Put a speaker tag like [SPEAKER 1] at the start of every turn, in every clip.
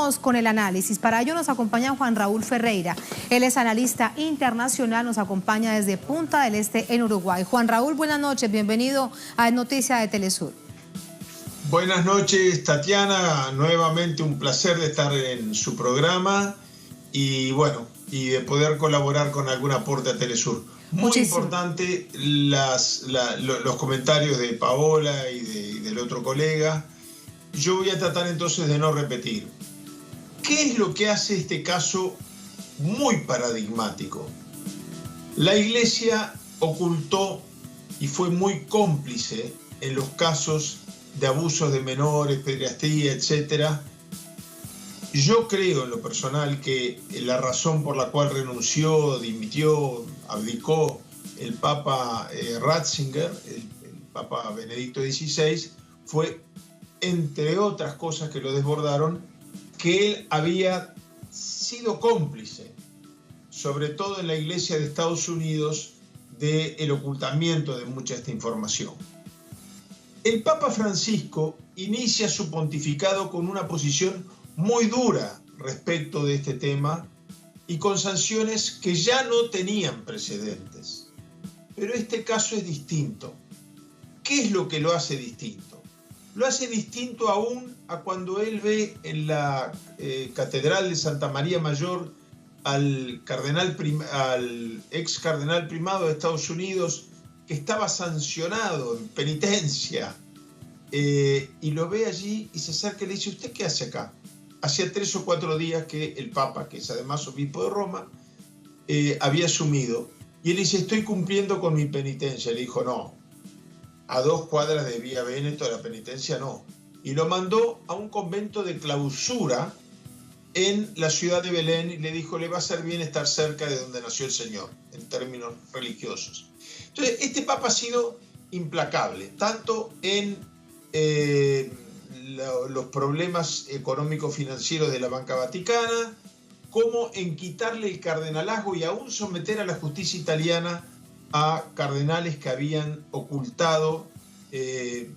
[SPEAKER 1] Vamos con el análisis. Para ello nos acompaña Juan Raúl Ferreira. Él es analista internacional, nos acompaña desde Punta del Este en Uruguay. Juan Raúl, buenas noches, bienvenido a Noticias de Telesur.
[SPEAKER 2] Buenas noches, Tatiana, nuevamente un placer de estar en su programa y bueno, y de poder colaborar con algún aporte a Telesur. Muy importante los comentarios de Paola y del otro colega. Yo voy a tratar entonces de no repetir. ¿Qué es lo que hace este caso muy paradigmático? La Iglesia ocultó y fue muy cómplice en los casos de abusos de menores, pederastía, etc. Yo creo en lo personal que la razón por la cual renunció, dimitió, abdicó el Papa Ratzinger, el Papa Benedicto XVI, fue, entre otras cosas que lo desbordaron, que él había sido cómplice, sobre todo en la Iglesia de Estados Unidos, del ocultamiento de mucha de esta información. El Papa Francisco inicia su pontificado con una posición muy dura respecto de este tema y con sanciones que ya no tenían precedentes. Pero este caso es distinto. ¿Qué es lo que lo hace distinto? Lo hace distinto aún a cuando él ve en la Catedral de Santa María Mayor al ex cardenal primado de Estados Unidos, que estaba sancionado en penitencia, y lo ve allí y se acerca y le dice: ¿usted qué hace acá? Hacía 3 o 4 días que el Papa, que es además obispo de Roma, había asumido, y él dice: estoy cumpliendo con mi penitencia. Le dijo: no, a 2 cuadras de Vía Véneto de la penitencia no. Y lo mandó a un convento de clausura en la ciudad de Belén y le dijo: le va a hacer bien estar cerca de donde nació el Señor, en términos religiosos. Entonces, este Papa ha sido implacable, tanto en los problemas económicos financieros de la banca vaticana, como en quitarle el cardenalazgo y aún someter a la justicia italiana a cardenales que habían ocultado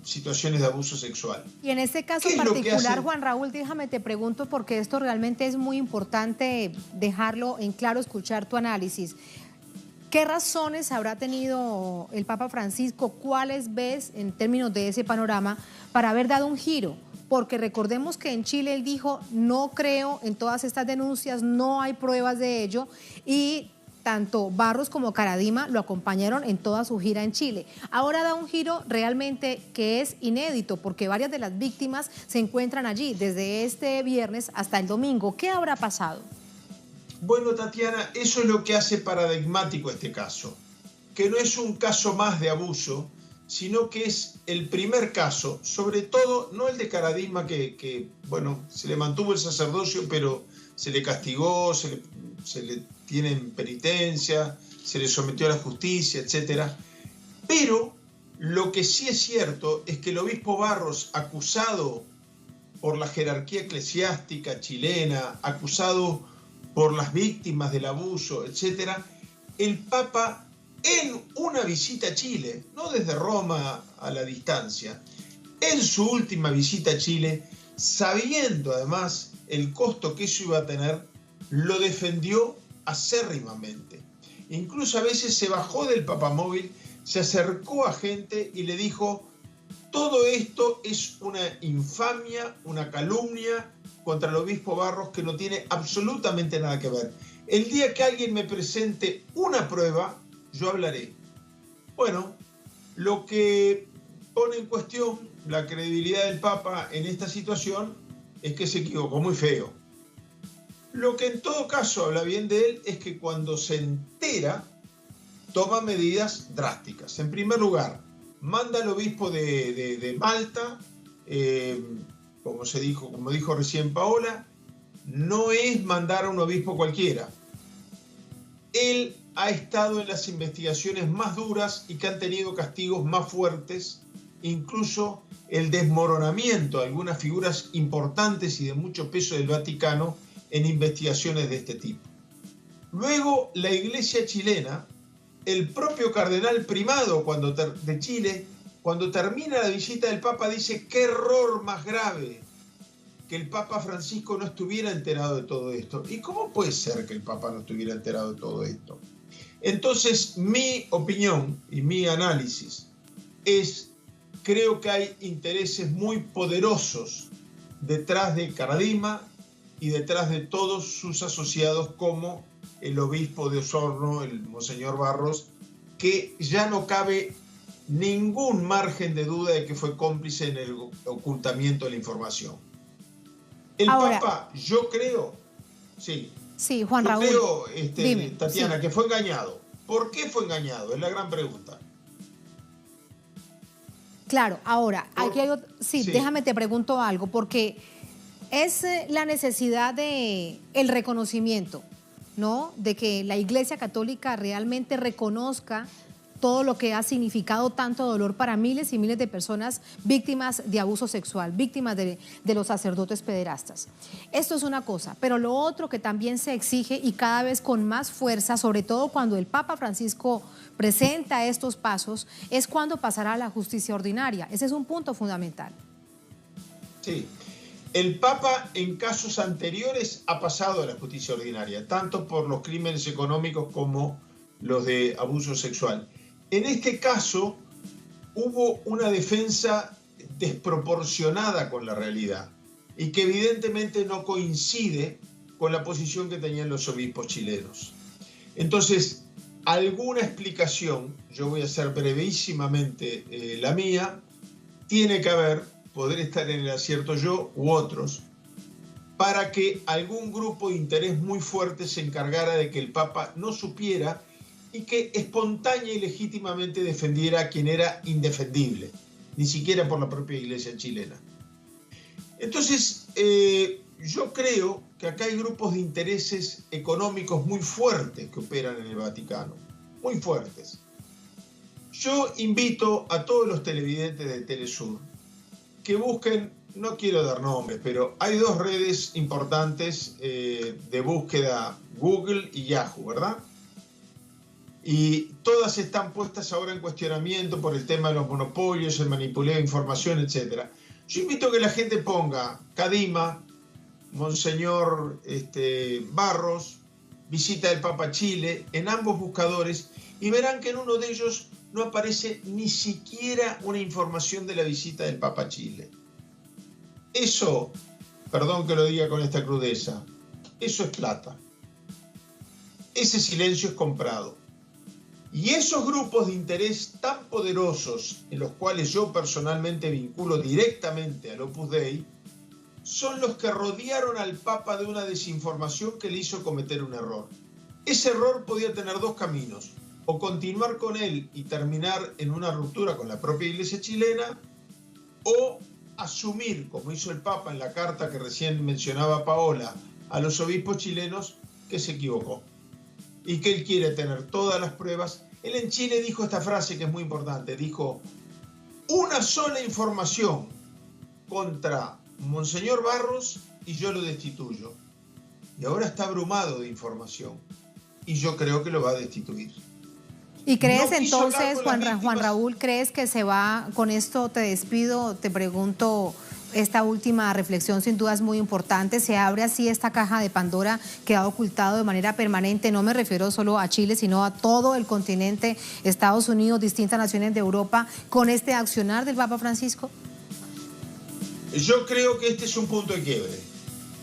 [SPEAKER 2] situaciones de abuso sexual.
[SPEAKER 1] Y en este caso particular, Juan Raúl, déjame te pregunto, porque esto realmente es muy importante dejarlo en claro, escuchar tu análisis. ¿Qué razones habrá tenido el Papa Francisco? ¿Cuáles ves en términos de ese panorama para haber dado un giro? Porque recordemos que en Chile él dijo: no creo en todas estas denuncias, no hay pruebas de ello, y tanto Barros como Caradima lo acompañaron en toda su gira en Chile. Ahora da un giro realmente que es inédito, porque varias de las víctimas se encuentran allí desde este viernes hasta el domingo. ¿Qué habrá pasado?
[SPEAKER 2] Bueno, Tatiana, eso es lo que hace paradigmático este caso, que no es un caso más de abuso, sino que es el primer caso, sobre todo no el de Caradima, que bueno, se le mantuvo el sacerdocio, pero se le castigó, se le tiene en penitencia, se le sometió a la justicia, etc. Pero lo que sí es cierto es que el obispo Barros, acusado por la jerarquía eclesiástica chilena, acusado por las víctimas del abuso, etc., el Papa, en una visita a Chile, no desde Roma a la distancia, en su última visita a Chile, sabiendo además el costo que eso iba a tener, lo defendió acérrimamente. Incluso a veces se bajó del papamóvil, se acercó a gente y le dijo: todo esto es una infamia, una calumnia contra el obispo Barros, que no tiene absolutamente nada que ver. El día que alguien me presente una prueba, yo hablaré. Bueno, lo que pone en cuestión la credibilidad del Papa en esta situación es que se equivocó muy feo. Lo que en todo caso habla bien de él es que cuando se entera, toma medidas drásticas. En primer lugar, manda al obispo de Malta, como dijo recién Paola, no es mandar a un obispo cualquiera. Él ha estado en las investigaciones más duras y que han tenido castigos más fuertes, incluso el desmoronamiento de algunas figuras importantes y de mucho peso del Vaticano en investigaciones de este tipo. Luego, la Iglesia chilena, el propio cardenal primado de Chile, cuando termina la visita del Papa, dice: qué error más grave, que el Papa Francisco no estuviera enterado de todo esto. ¿Y cómo puede ser que el Papa no estuviera enterado de todo esto? Entonces, mi opinión y mi análisis es, creo que hay intereses muy poderosos detrás de Caradima y detrás de todos sus asociados, como el obispo de Osorno, el monseñor Barros, que ya no cabe ningún margen de duda de que fue cómplice en el ocultamiento de la información. El Papa, yo creo,
[SPEAKER 1] sí, Juan Raúl,
[SPEAKER 2] creo,
[SPEAKER 1] dime,
[SPEAKER 2] Tatiana, que fue engañado. ¿Por qué fue engañado? Es la gran pregunta.
[SPEAKER 1] Claro, ahora, aquí hay déjame te pregunto algo, porque es la necesidad de el reconocimiento, ¿no? De que la Iglesia Católica realmente reconozca todo lo que ha significado tanto dolor para miles y miles de personas víctimas de abuso sexual, víctimas de los sacerdotes pederastas. Esto es una cosa, pero lo otro que también se exige y cada vez con más fuerza, sobre todo cuando el Papa Francisco presenta estos pasos, es cuando pasará a la justicia ordinaria. Ese es un punto fundamental.
[SPEAKER 2] Sí. El Papa en casos anteriores ha pasado a la justicia ordinaria, tanto por los crímenes económicos como los de abuso sexual. En este caso hubo una defensa desproporcionada con la realidad y que evidentemente no coincide con la posición que tenían los obispos chilenos. Entonces, alguna explicación, yo voy a hacer brevísimamente la mía, tiene que haber, podré estar en el acierto yo u otros, para que algún grupo de interés muy fuerte se encargara de que el Papa no supiera y que espontánea y legítimamente defendiera a quien era indefendible, ni siquiera por la propia Iglesia chilena. Entonces, yo creo que acá hay grupos de intereses económicos muy fuertes que operan en el Vaticano, muy fuertes. Yo invito a todos los televidentes de Telesur que busquen, no quiero dar nombres, pero hay dos redes importantes de búsqueda, Google y Yahoo, ¿verdad? Y todas están puestas ahora en cuestionamiento por el tema de los monopolios, el manipuleo de información, etc. Yo invito a que la gente ponga Cadima, Monseñor Barros, visita del Papa a Chile, en ambos buscadores, y verán que en uno de ellos no aparece ni siquiera una información de la visita del Papa a Chile. Eso, perdón que lo diga con esta crudeza, eso es plata. Ese silencio es comprado. Y esos grupos de interés tan poderosos, en los cuales yo personalmente vinculo directamente al Opus Dei, son los que rodearon al Papa de una desinformación que le hizo cometer un error. Ese error podía tener dos caminos: o continuar con él y terminar en una ruptura con la propia Iglesia chilena, o asumir, como hizo el Papa en la carta que recién mencionaba Paola, a los obispos chilenos, que se equivocó y que él quiere tener todas las pruebas. Él en Chile dijo esta frase que es muy importante, dijo: una sola información contra Monseñor Barros y yo lo destituyo. Y ahora está abrumado de información y yo creo que lo va a destituir.
[SPEAKER 1] ¿Y crees entonces, Juan Raúl, crees que se va, con esto te despido, te pregunto, esta última reflexión sin duda es muy importante, se abre así esta caja de Pandora que ha ocultado de manera permanente, no me refiero solo a Chile, sino a todo el continente, Estados Unidos, distintas naciones de Europa, con este accionar del Papa Francisco?
[SPEAKER 2] Yo creo que este es un punto de quiebre.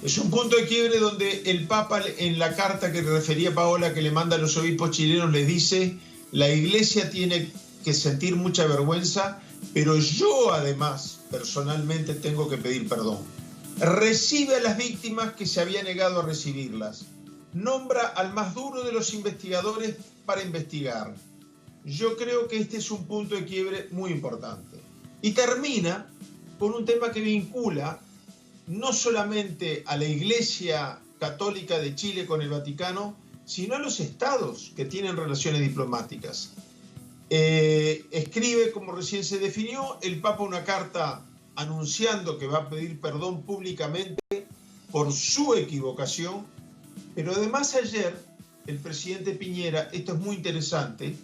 [SPEAKER 2] Es un punto de quiebre donde el Papa, en la carta que refería Paola, que le manda a los obispos chilenos, le dice: la Iglesia tiene que sentir mucha vergüenza, pero yo además personalmente tengo que pedir perdón. Recibe a las víctimas que se había negado a recibirlas. Nombra al más duro de los investigadores para investigar. Yo creo que este es un punto de quiebre muy importante. Y termina con un tema que vincula no solamente a la Iglesia Católica de Chile con el Vaticano, sino a los estados que tienen relaciones diplomáticas. Escribe, como recién se definió, el Papa una carta anunciando que va a pedir perdón públicamente por su equivocación, pero además ayer el presidente Piñera, esto es muy interesante,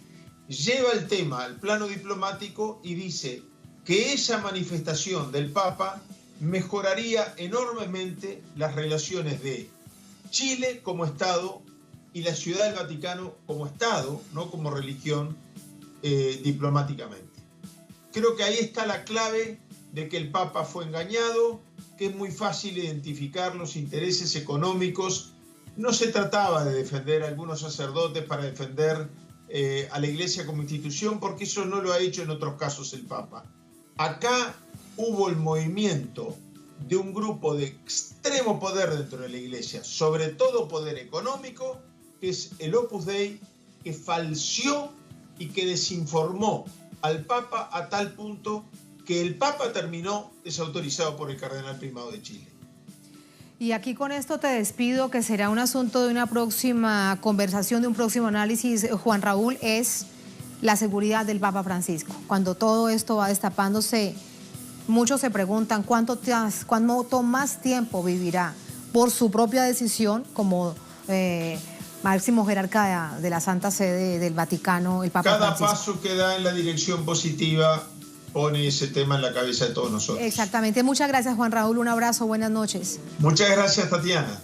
[SPEAKER 2] lleva el tema al plano diplomático y dice que esa manifestación del Papa mejoraría enormemente las relaciones de Chile como Estado y la Ciudad del Vaticano como Estado, no como religión, diplomáticamente. Creo que ahí está la clave de que el Papa fue engañado, que es muy fácil identificar los intereses económicos. No se trataba de defender a algunos sacerdotes para defender a la Iglesia como institución, porque eso no lo ha hecho en otros casos el Papa. Acá hubo el movimiento de un grupo de extremo poder dentro de la Iglesia, sobre todo poder económico, que es el Opus Dei, que falseó y que desinformó al Papa a tal punto que el Papa terminó desautorizado por el Cardenal Primado de Chile.
[SPEAKER 1] Y aquí con esto te despido, que será un asunto de una próxima conversación, de un próximo análisis, Juan Raúl, es la seguridad del Papa Francisco. Cuando todo esto va destapándose, muchos se preguntan cuánto más tiempo vivirá por su propia decisión como máximo jerarca de la Santa Sede del Vaticano, el Papa Francisco.
[SPEAKER 2] Cada paso que da en la dirección positiva pone ese tema en la cabeza de todos nosotros.
[SPEAKER 1] Exactamente. Muchas gracias, Juan Raúl. Un abrazo. Buenas noches.
[SPEAKER 2] Muchas gracias, Tatiana.